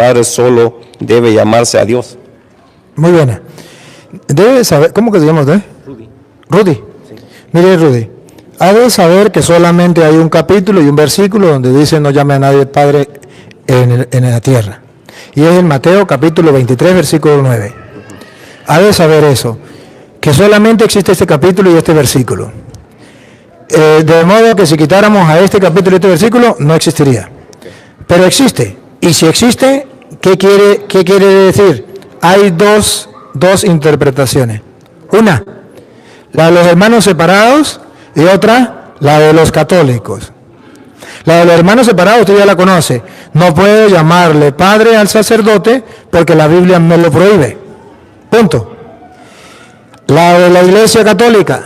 padre solo debe llamarse a Dios. Muy buena. Debe saber, ¿cómo que se llama usted? Rudy. Sí. Mire, Rudy, ha de saber que solamente hay un capítulo y un versículo donde dice no llame a nadie padre en la tierra. Y es en Mateo capítulo 23, versículo 9. Ha de saber eso, que solamente existe este capítulo y este versículo. De modo que si quitáramos a este capítulo y este versículo, no existiría. Pero existe. Y si existe, ¿qué quiere decir? Hay dos interpretaciones. Una, la de los hermanos separados, y otra, la de los católicos. La de los hermanos separados usted ya la conoce. No puedo llamarle padre al sacerdote porque la Biblia me lo prohíbe. Punto. La de la Iglesia Católica.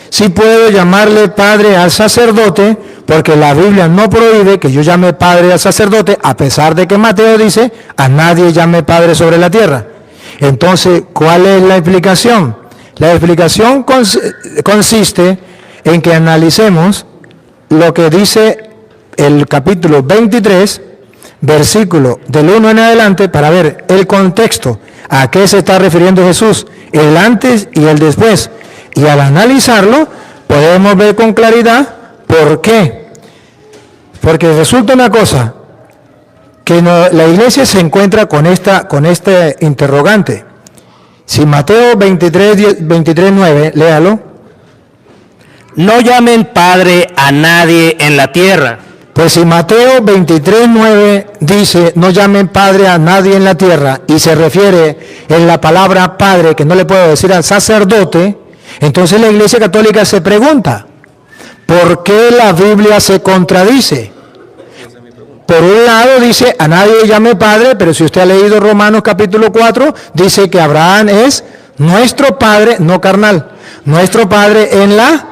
Sí puedo llamarle padre al sacerdote porque la Biblia no prohíbe que yo llame padre al sacerdote, a pesar de que Mateo dice a nadie llame padre sobre la tierra. Entonces, ¿cuál es la explicación? La explicación consiste en que analicemos lo que dice el capítulo 23, versículo del 1 en adelante, para ver el contexto, a qué se está refiriendo Jesús, el antes y el después. Y al analizarlo, podemos ver con claridad por qué. Porque resulta una cosa, que la iglesia se encuentra con este interrogante. Si Mateo 23, 9, léalo. No llamen padre a nadie en la tierra. Pues si Mateo 23, 9 dice, no llamen padre a nadie en la tierra, y se refiere en la palabra padre, que no le puedo decir al sacerdote, entonces la Iglesia Católica se pregunta, ¿por qué la Biblia se contradice? Por un lado dice, a nadie llame padre, pero si usted ha leído Romanos capítulo 4, dice que Abraham es nuestro padre, no carnal, nuestro padre en la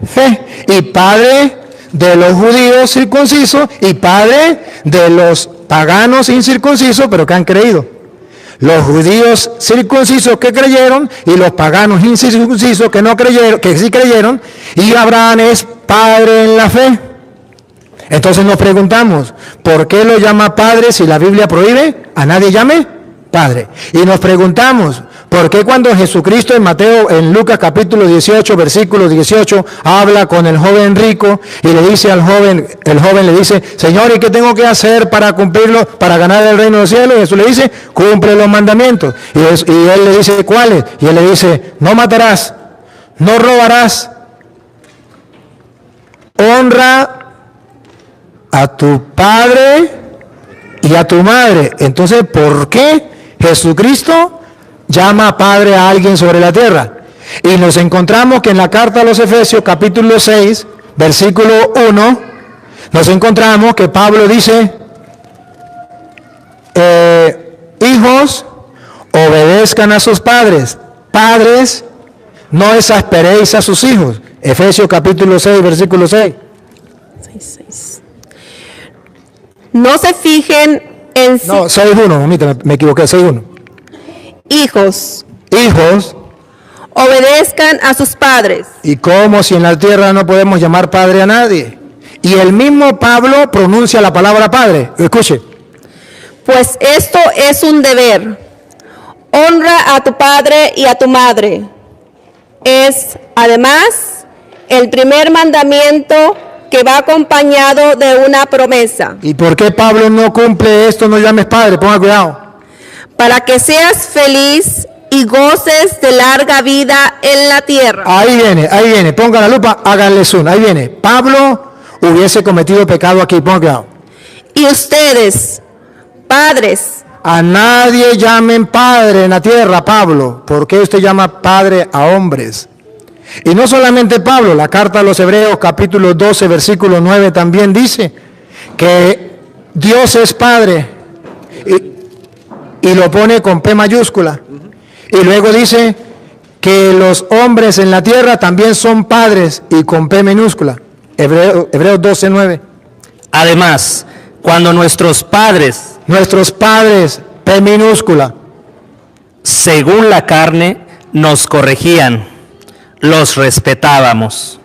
fe, y padre de los judíos circuncisos, y padre de los paganos incircuncisos, pero que han creído. Los judíos circuncisos que creyeron y los paganos incircuncisos que no creyeron, que sí creyeron, y Abraham es padre en la fe. Entonces nos preguntamos, ¿por qué lo llama padre si la Biblia prohíbe a nadie llame padre? Y nos preguntamos, ¿por qué cuando Jesucristo en Lucas capítulo 18, versículo 18, habla con el joven rico y le dice al joven, el joven le dice, Señor, ¿y qué tengo que hacer para cumplirlo, para ganar el reino de los cielos? Y Jesús le dice, cumple los mandamientos. Y él le dice, ¿cuáles? Y él le dice, no matarás, no robarás, honra a tu padre y a tu madre. Entonces, ¿por qué Jesucristo llama padre a alguien sobre la tierra? Y nos encontramos que en la carta a los Efesios, capítulo 6, versículo 1, nos encontramos que Pablo dice, hijos, obedezcan a sus padres. Padres, no exasperéis a sus hijos. Efesios capítulo 6, versículo 6. 6. No se fijen en sí. No, 6.1, mamita, me equivoqué, 6.1. Hijos, obedezcan a sus padres. Y como si en la tierra no podemos llamar padre a nadie. Y el mismo Pablo pronuncia la palabra padre. Escuche. Pues esto es un deber. Honra a tu padre y a tu madre. Es, además, el primer mandamiento que va acompañado de una promesa. ¿Y por qué Pablo no cumple esto? No llames padre, ponga cuidado. Para que seas feliz y goces de larga vida en la tierra. Ahí viene, ponga la lupa, háganle zoom, ahí viene. Pablo hubiese cometido pecado aquí, ponga cuidado. Y ustedes, padres, a nadie llamen padre en la tierra, Pablo. ¿Por qué usted llama padre a hombres? Y no solamente Pablo, la carta a los Hebreos capítulo 12, versículo 9 también dice que Dios es Padre y lo pone con P mayúscula. Y luego dice que los hombres en la tierra también son padres y con P minúscula. Hebreos 12, 9. Además, cuando nuestros padres, P minúscula, según la carne, nos corregían, los respetábamos.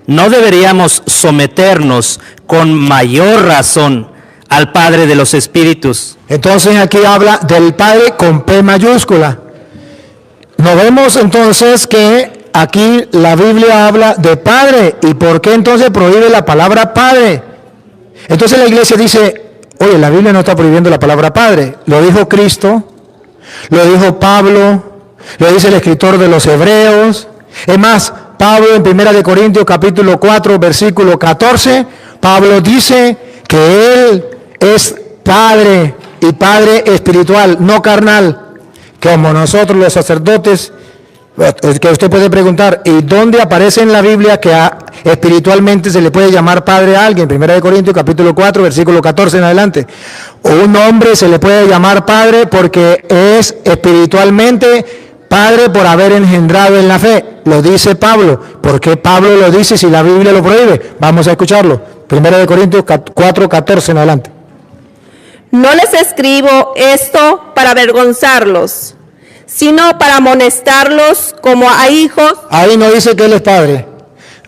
¿No deberíamos someternos con mayor razón al Padre de los espíritus. Entonces aquí habla del Padre con P mayúscula. Nos vemos entonces que aquí la Biblia habla de Padre. ¿Y por qué entonces prohíbe la palabra Padre? Entonces la iglesia dice, oye, la Biblia no está prohibiendo la palabra Padre. Lo dijo Cristo, lo dijo Pablo, lo dice el escritor de los Hebreos. Es más, Pablo en 1 Corintios capítulo 4, versículo 14, Pablo dice que Él es Padre y Padre espiritual, no carnal, como nosotros los sacerdotes. Que usted puede preguntar, ¿y dónde aparece en la Biblia que espiritualmente se le puede llamar padre a alguien? 1 Corintios capítulo 4, versículo 14 en adelante. Un hombre se le puede llamar padre porque es espiritualmente padre por haber engendrado en la fe. Lo dice Pablo. ¿Por qué Pablo lo dice si la Biblia lo prohíbe? Vamos a escucharlo. 1 Corintios 4, 14 en adelante. No les escribo esto para avergonzarlos, sino para amonestarlos como a hijos. Ahí no dice que él es padre,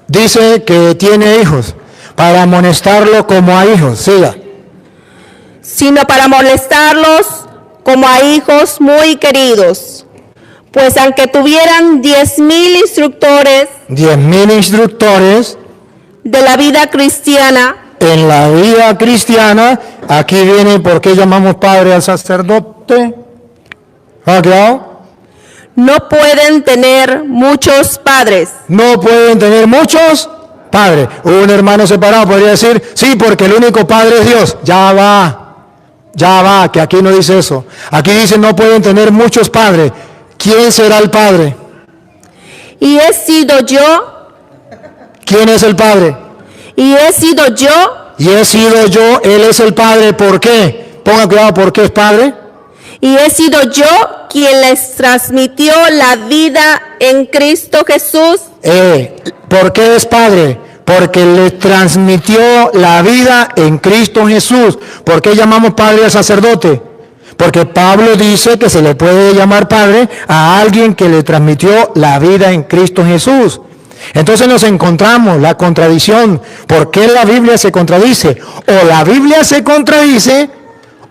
dice que tiene hijos, para amonestarlo como a hijos. Siga. Sino para amonestarlos como a hijos muy queridos. Pues aunque tuvieran 10,000 instructores 10,000 instructores de la vida cristiana, en la vida cristiana, aquí viene por qué llamamos padre al sacerdote. ¿Ha quedado? no pueden tener muchos padres. No pueden tener muchos padres. Un hermano separado podría decir, sí, porque el único padre es Dios. Ya va, que aquí no dice eso. Aquí dice no pueden tener muchos padres. ¿Quién será el padre? Y he sido yo, ¿Quién es el padre? y he sido yo, Y he sido yo, él es el padre. ¿Por qué? Ponga cuidado, ¿por qué es padre? y he sido yo quien les transmitió la vida en Cristo Jesús. ¿Por qué es padre? Porque le transmitió la vida en Cristo Jesús. ¿Por qué llamamos padre al sacerdote? Porque Pablo dice que se le puede llamar padre a alguien que le transmitió la vida en Cristo Jesús. Entonces nos encontramos la contradicción. ¿Por qué la Biblia se contradice? O la Biblia se contradice,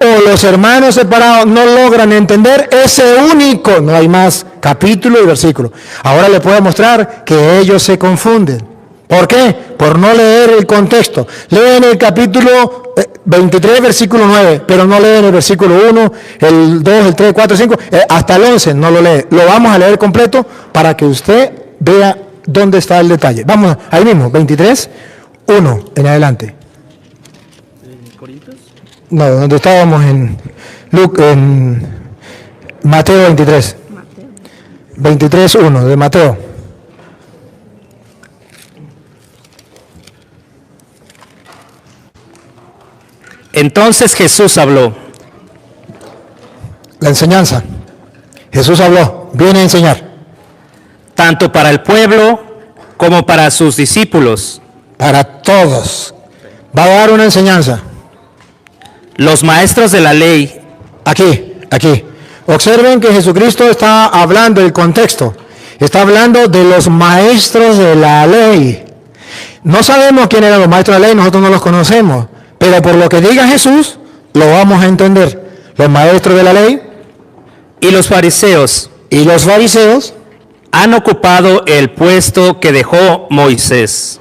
o los hermanos separados no logran entender ese único, no hay más capítulo y versículo. Ahora le puedo mostrar que ellos se confunden. ¿Por qué? Por no leer el contexto. Leen el capítulo 23, versículo 9, pero no leen el versículo 1, el 2, el 3, 4, 5, hasta el 11 no lo lee. Lo vamos a leer completo para que usted vea dónde está el detalle. Vamos, ahí mismo, 23, 1 en adelante. No, donde estábamos en Mateo 23. 23, 1 de Mateo. Entonces Jesús habló. La enseñanza. Jesús habló, viene a enseñar. Tanto para el pueblo como para sus discípulos. Para todos. Va a dar una enseñanza. Los maestros de la ley. Aquí. Observen que Jesucristo está hablando del contexto. Está hablando de los maestros de la ley. No sabemos quién eran los maestros de la ley, nosotros no los conocemos. Pero por lo que diga Jesús, lo vamos a entender. Los maestros de la ley Y los fariseos y los fariseos han ocupado el puesto que dejó Moisés.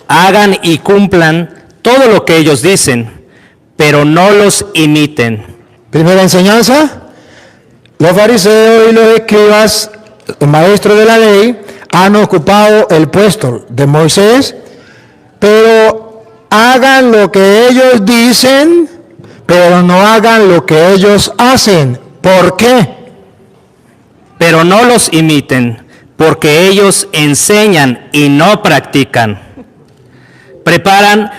Hagan y cumplan todo lo que ellos dicen, pero no los imiten. Primera enseñanza, los fariseos y los escribas, los maestros de la ley, han ocupado el puesto de Moisés, pero hagan lo que ellos dicen, pero no hagan lo que ellos hacen. ¿Por qué? Pero no los imiten, porque ellos enseñan y no practican. Preparan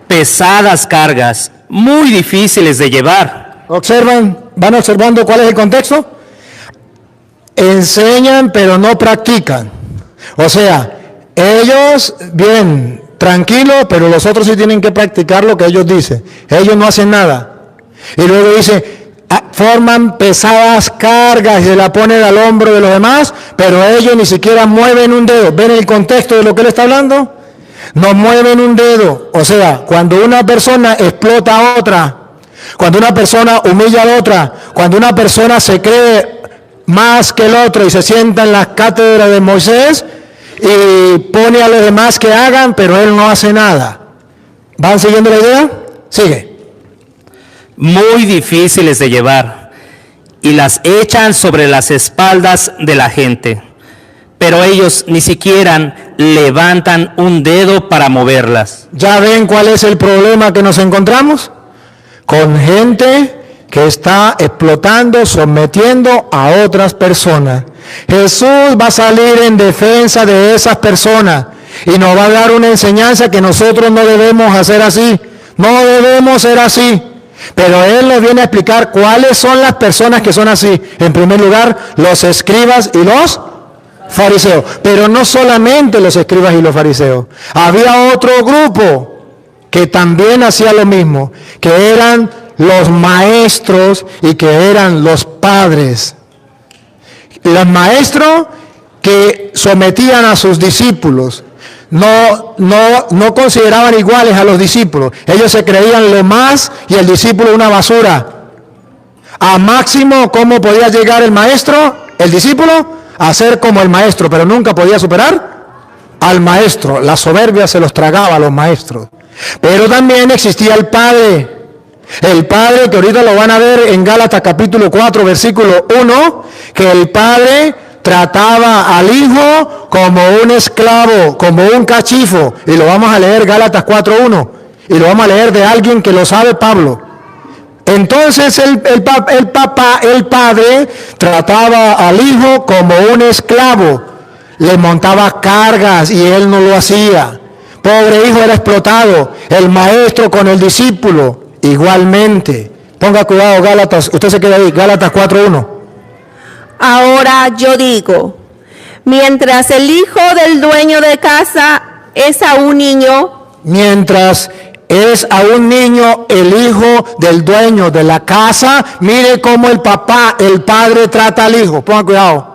pesadas cargas, muy difíciles de llevar. Observan, van observando cuál es el contexto. Enseñan pero no practican. O sea, ellos bien, tranquilos, pero los otros sí tienen que practicar lo que ellos dicen. Ellos no hacen nada. Y luego dice, forman pesadas cargas y se la ponen al hombro de los demás, pero ellos ni siquiera mueven un dedo. ¿Ven el contexto de lo que él está hablando? no mueven un dedo. O sea, cuando una persona explota a otra, cuando una persona humilla a la otra, cuando una persona se cree más que el otro y se sienta en la cátedra de Moisés y pone a los demás que hagan, pero él no hace nada. ¿Van siguiendo la idea? Sigue. Muy difíciles de llevar, y las echan sobre las espaldas de la gente. Pero ellos ni siquiera levantan un dedo para moverlas. ¿Ya ven cuál es el problema que nos encontramos? Con gente que está explotando, sometiendo a otras personas. Jesús va a salir en defensa de esas personas y nos va a dar una enseñanza que nosotros no debemos hacer así. No debemos ser así. Pero Él nos viene a explicar cuáles son las personas que son así. En primer lugar, los escribas y los fariseos. Pero no solamente los escribas y los fariseos. Había otro grupo que también hacía lo mismo, que eran los maestros y que eran los padres. Los maestros que sometían a sus discípulos, no consideraban iguales a los discípulos. Ellos se creían lo más y el discípulo una basura. A máximo, ¿cómo podía llegar el maestro? El discípulo a ser como el maestro, pero nunca podía superar al maestro. La soberbia se los tragaba a los maestros. Pero también existía el Padre. El Padre, que ahorita lo van a ver en Gálatas capítulo 4, versículo 1, que el Padre trataba al Hijo como un esclavo, como un cachifo. Y lo vamos a leer Gálatas 4:1. Y lo vamos a leer de alguien que lo sabe, Pablo. Entonces el Padre trataba al Hijo como un esclavo. Le montaba cargas y él no lo hacía. Pobre hijo, era explotado. El maestro con el discípulo, igualmente. Ponga cuidado, Gálatas, usted se queda ahí, Gálatas 4:1. Ahora yo digo, mientras el hijo del dueño de casa es aún niño, Mientras es a un niño el hijo del dueño de la casa, mire cómo el padre trata al hijo. Ponga cuidado.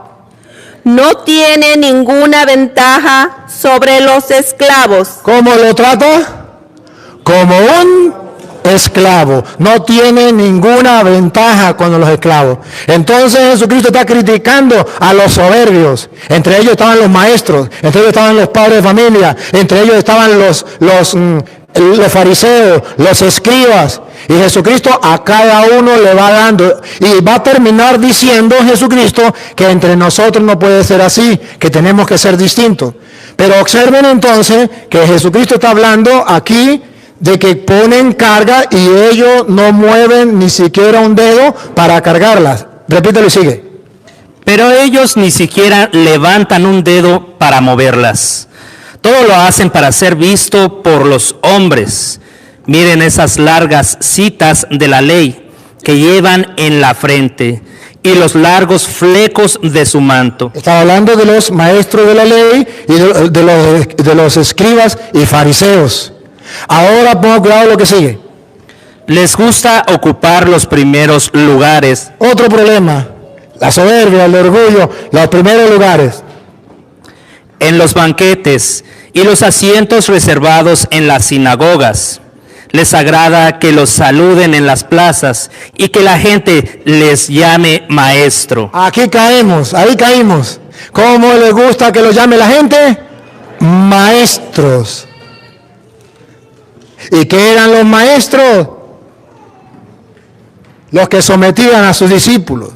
no tiene ninguna ventaja sobre los esclavos. ¿Cómo lo trata? Como un esclavo. No tiene ninguna ventaja con los esclavos. Entonces Jesucristo está criticando a los soberbios. Entre ellos estaban los maestros, entre ellos estaban los padres de familia, entre ellos estaban los fariseos, los escribas. Y Jesucristo a cada uno le va dando, y va a terminar diciendo Jesucristo que entre nosotros no puede ser así, que tenemos que ser distintos. Pero observen entonces que Jesucristo está hablando aquí de que ponen carga y ellos no mueven ni siquiera un dedo para cargarlas. Repítelo y sigue. Pero ellos ni siquiera levantan un dedo para moverlas. Todo lo hacen para ser visto por los hombres. Miren esas largas citas de la ley que llevan en la frente y los largos flecos de su manto. Estaba hablando de los maestros de la ley y de los escribas y fariseos. Ahora ponga cuidado lo que sigue. Les gusta ocupar los primeros lugares. Otro problema, la soberbia, el orgullo, los primeros lugares. En los banquetes y los asientos reservados en las sinagogas. Les agrada que los saluden en las plazas y que la gente les llame maestro. Aquí caemos, ahí caímos. ¿Cómo les gusta que los llame la gente? Maestros. ¿Y qué eran los maestros? Los que sometían a sus discípulos.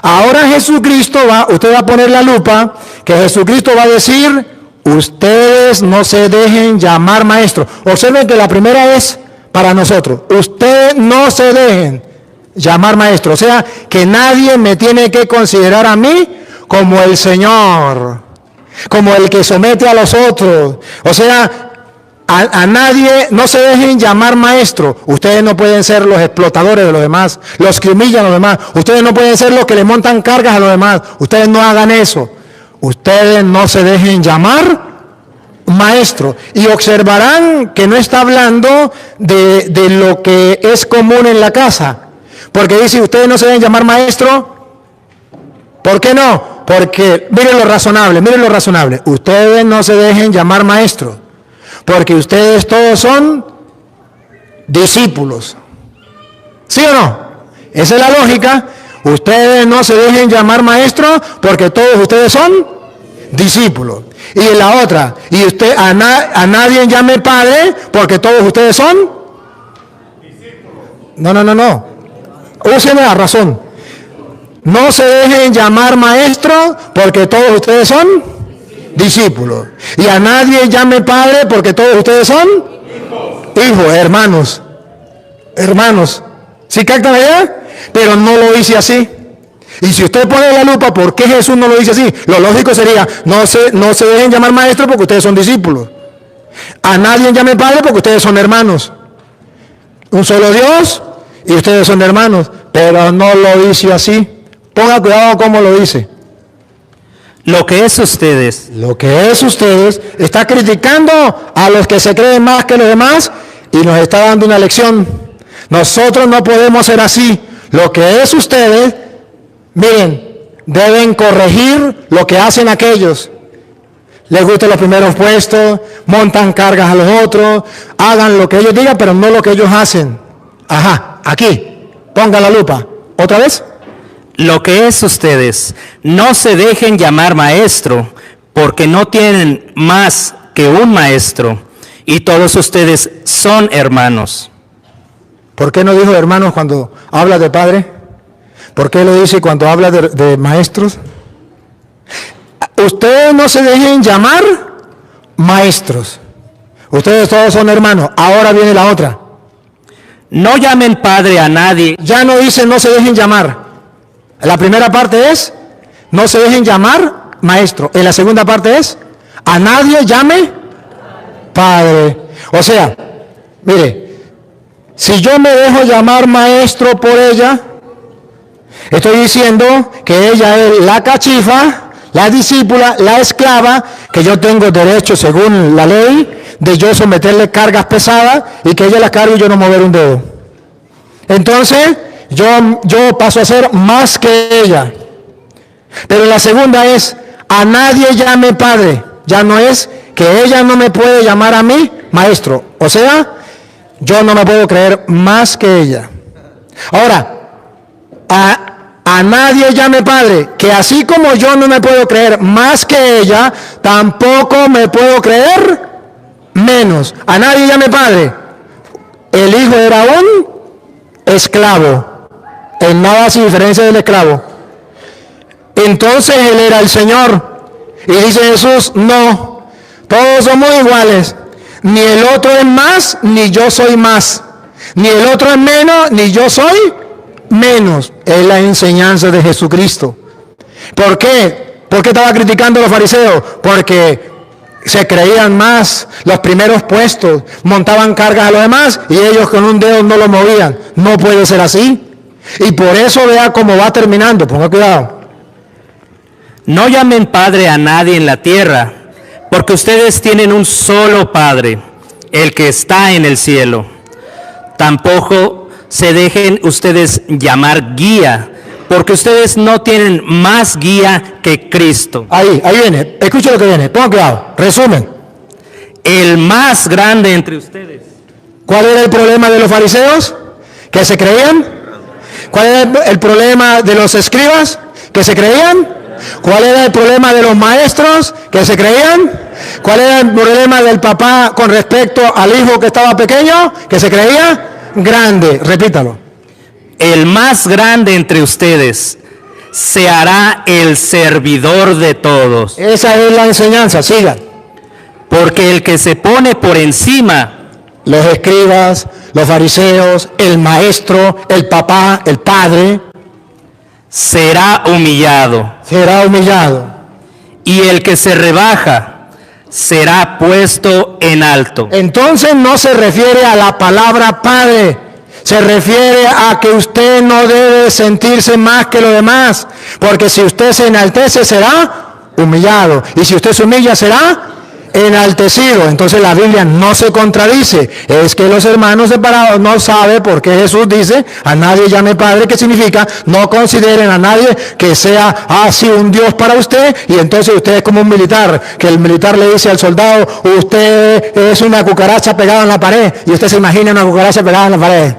Ahora Jesucristo usted va a poner la lupa, que Jesucristo va a decir, ustedes no se dejen llamar maestros. Observen que la primera es para nosotros. Ustedes no se dejen llamar maestros. O sea, que nadie me tiene que considerar a mí como el Señor, como el que somete a los otros. O sea, a nadie no se dejen llamar maestro. Ustedes no pueden ser los explotadores de los demás, los que humillan a los demás. Ustedes no pueden ser los que le montan cargas a los demás. Ustedes no hagan eso. Ustedes no se dejen llamar maestro. Y observarán que no está hablando de lo que es común en la casa. Porque dice, ustedes no se deben llamar maestro. ¿Por qué no? Porque, miren lo razonable. Ustedes no se dejen llamar maestro. porque ustedes todos son discípulos. ¿Sí o no? Esa es la lógica. Ustedes no se dejen llamar maestros porque todos ustedes son discípulos. Y en la otra, y usted a nadie llame padre porque todos ustedes son discípulos. No. Usen la razón. No se dejen llamar maestros porque todos ustedes son discípulos. Y a nadie llame padre porque todos ustedes son hijos, hermanos. Hermanos. ¿Sí captan allá? Pero no lo dice así. Y si usted pone la lupa, ¿por qué Jesús no lo dice así? Lo lógico sería, no se dejen llamar maestros porque ustedes son discípulos. A nadie llame padre porque ustedes son hermanos. Un solo Dios y ustedes son hermanos. Pero no lo dice así. Ponga cuidado cómo lo dice. Lo que es ustedes está criticando a los que se creen más que los demás y nos está dando una lección. Nosotros no podemos ser así. Lo que es ustedes, miren, deben corregir lo que hacen aquellos. Les gustan los primeros puestos, montan cargas a los otros, hagan lo que ellos digan, pero no lo que ellos hacen. Ajá, aquí, ponga la lupa. ¿Otra vez? Lo que es ustedes, no se dejen llamar maestro, porque no tienen más que un maestro, y todos ustedes son hermanos. ¿Por qué no dijo hermanos cuando habla de padre? ¿Por qué lo dice cuando habla de maestros? Ustedes no se dejen llamar maestros. Ustedes todos son hermanos. Ahora viene la otra. No llamen padre a nadie. Ya no dice no se dejen llamar. La primera parte es no se dejen llamar maestro. En la segunda parte es a nadie llame padre. O sea, mire, si yo me dejo llamar maestro por ella, estoy diciendo que ella es la cachifa, la discípula, la esclava, que yo tengo derecho según la ley de yo someterle cargas pesadas y que ella la cargue y yo no mover un dedo. Entonces, yo paso a ser más que ella. Pero la segunda es, a nadie llame padre. Ya no es que ella no me puede llamar a mí maestro. O sea, yo no me puedo creer más que ella. Ahora, a nadie llame padre, que así como yo no me puedo creer más que ella, tampoco me puedo creer menos. A nadie llame padre. El hijo era un esclavo. En nada sin diferencia del esclavo. Entonces él era el Señor. Y dice Jesús, no, todos somos iguales. Ni el otro es más, ni yo soy más. Ni el otro es menos, ni yo soy menos. Es la enseñanza de Jesucristo. ¿Por qué? ¿Por qué estaba criticando a los fariseos? Porque se creían más, los primeros puestos, montaban cargas a los demás y ellos con un dedo no lo movían. No puede ser así. Y por eso vea cómo va terminando. Ponga cuidado. No llamen padre a nadie en la tierra, porque ustedes tienen un solo Padre, el que está en el cielo. Tampoco se dejen ustedes llamar guía, porque ustedes no tienen más guía que Cristo. Ahí viene, escucha lo que viene, pongan cuidado, resumen. El más grande entre ustedes. ¿Cuál era el problema de los fariseos? ¿Que se creían? ¿Cuál era el problema de los escribas? ¿Que se creían? ¿Cuál era el problema de los maestros? ¿Que se creían? ¿Cuál era el problema del papá con respecto al hijo que estaba pequeño? ¿Que se creía? Grande, repítalo. El más grande entre ustedes se hará el servidor de todos. Esa es la enseñanza, sigan. Porque el que se pone por encima, los escribas, los fariseos, el maestro, el papá, el padre, será humillado. Será humillado. Y el que se rebaja será puesto en alto. Entonces no se refiere a la palabra padre, se refiere a que usted no debe sentirse más que los demás, porque si usted se enaltece será humillado, y si usted se humilla será enaltecido. Entonces la Biblia no se contradice. Es que los hermanos separados no saben por qué Jesús dice, a nadie llame Padre, que significa, no consideren a nadie que sea así un Dios para usted, y entonces usted es como un militar, que el militar le dice al soldado, usted es una cucaracha pegada en la pared, y usted se imagina una cucaracha pegada en la pared.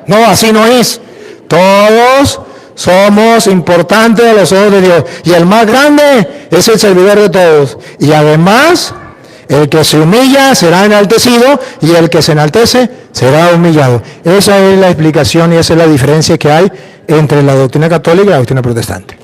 No, así no es. Todos somos importantes a los ojos de Dios. Y el más grande es el servidor de todos. Y además, el que se humilla será enaltecido y el que se enaltece será humillado. Esa es la explicación y esa es la diferencia que hay entre la doctrina católica y la doctrina protestante.